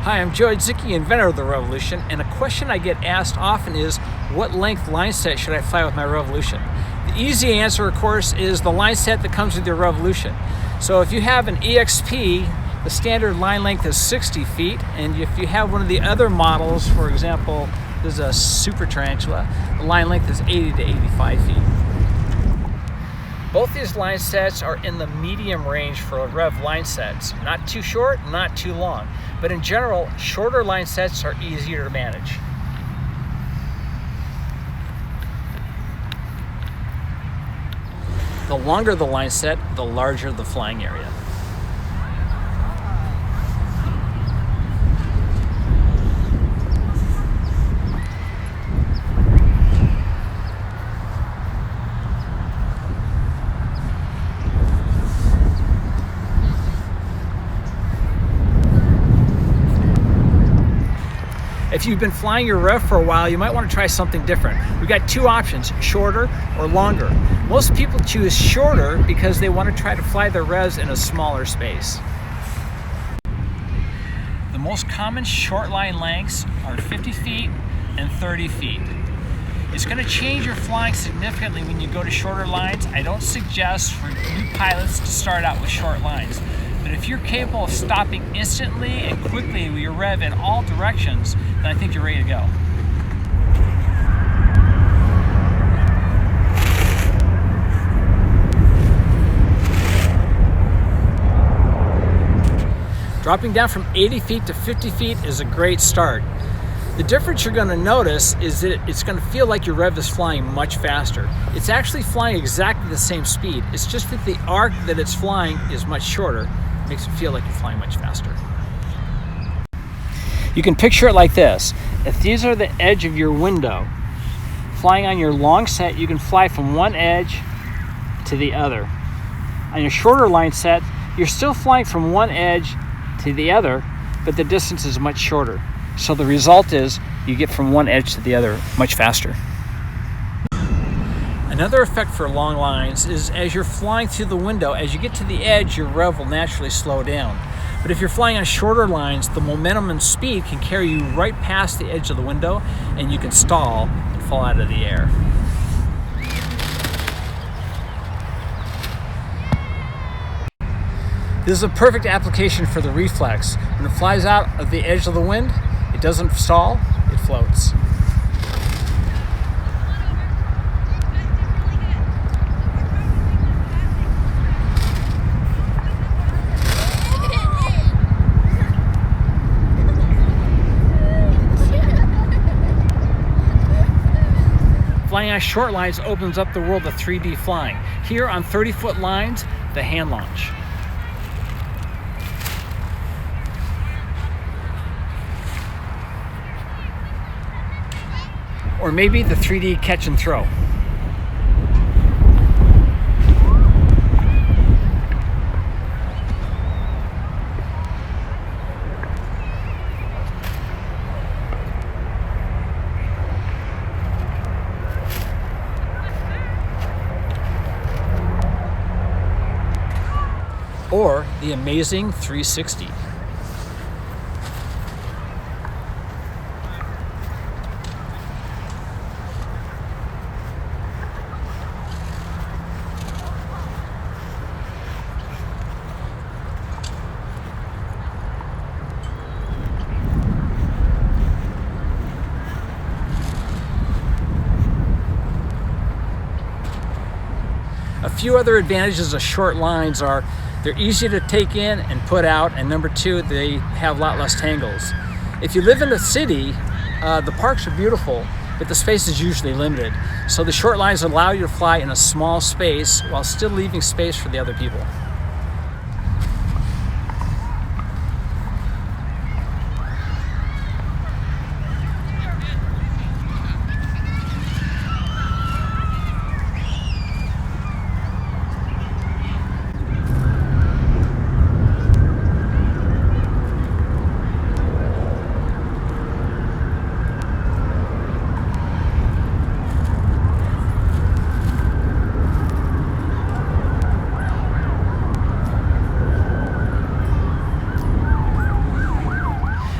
Hi, I'm Joe Zicki, inventor of the Revolution, and a question I get asked often is, what length line set should I fly with my Revolution? The easy answer, of course, is the line set that comes with your Revolution. So if you have an EXP, the standard line length is 60 feet, and if you have one of the other models, for example, there's a Super Tarantula, the line length is 80 to 85 feet. Both these line sets are in the medium range for Rev line sets. Not too short, not too long. But in general, shorter line sets are easier to manage. The longer the line set, the larger the flying area. If you've been flying your Rev for a while, you might want to try something different. We've got two options, shorter or longer. Most people choose shorter because they want to try to fly their Revs in a smaller space. The most common short line lengths are 50 feet and 30 feet. It's going to change your flying significantly when you go to shorter lines. I don't suggest for new pilots to start out with short lines. But if you're capable of stopping instantly and quickly with your Rev in all directions, then I think you're ready to go. Dropping down from 80 feet to 50 feet is a great start. The difference you're going to notice is that it's going to feel like your Rev is flying much faster. It's actually flying exactly the same speed. It's just that the arc that it's flying is much shorter. Makes it feel like you're flying much faster. You can picture it like this. If these are the edge of your window, flying on your long set, you can fly from one edge to the other. On your shorter line set, you're still flying from one edge to the other, but the distance is much shorter. So the result is you get from one edge to the other much faster. Another effect for long lines is as you're flying through the window, as you get to the edge, your Rev will naturally slow down. But if you're flying on shorter lines, the momentum and speed can carry you right past the edge of the window, and you can stall and fall out of the air. This is a perfect application for the Reflex. When it flies out of the edge of the wind, it doesn't stall, it floats. Flying on short lines opens up the world of 3D flying. Here on 30-foot lines, the hand launch. Or maybe the 3D catch and throw. Or the amazing 360. A few other advantages of short lines are they're easy to take in and put out, and number two, they have a lot less tangles. If you live in the city, the parks are beautiful, but the space is usually limited. So the short lines allow you to fly in a small space while still leaving space for the other people.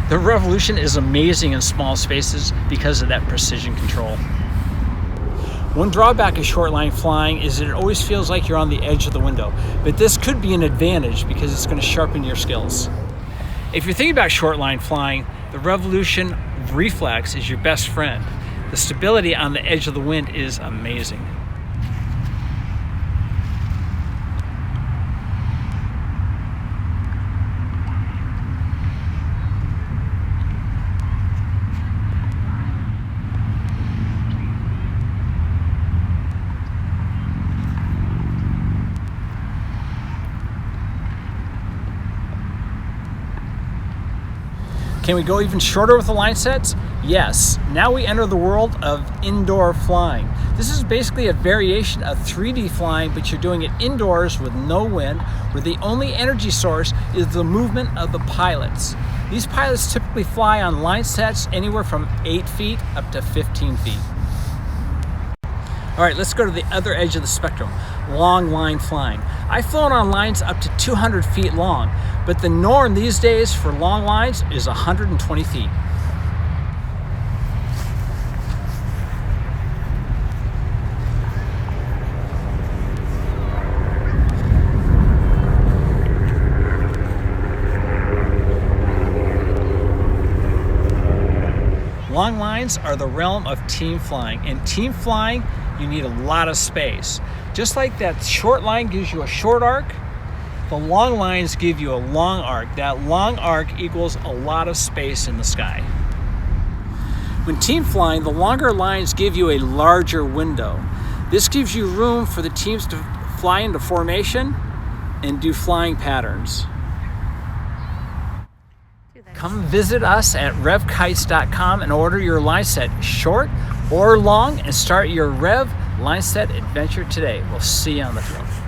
The Revolution is amazing in small spaces because of that precision control. One drawback of short line flying is that it always feels like you're on the edge of the window, but this could be an advantage because it's going to sharpen your skills. If you're thinking about short line flying, the Revolution Reflex is your best friend. The stability on the edge of the wind is amazing. Can we go even shorter with the line sets? Yes. Now we enter the world of indoor flying. This is basically a variation of 3D flying, but you're doing it indoors with no wind, where the only energy source is the movement of the pilots. These pilots typically fly on line sets anywhere from 8 feet up to 15 feet. All right, let's go to the other edge of the spectrum, long line flying. I've flown on lines up to 200 feet long, but the norm these days for long lines is 120 feet. Long lines are the realm of team flying. In team flying, you need a lot of space. Just like that short line gives you a short arc, the long lines give you a long arc. That long arc equals a lot of space in the sky. When team flying, the longer lines give you a larger window. This gives you room for the teams to fly into formation and do flying patterns. Come visit us at revkites.com and order your line set short or long and start your Rev line set adventure today. We'll see you on the field.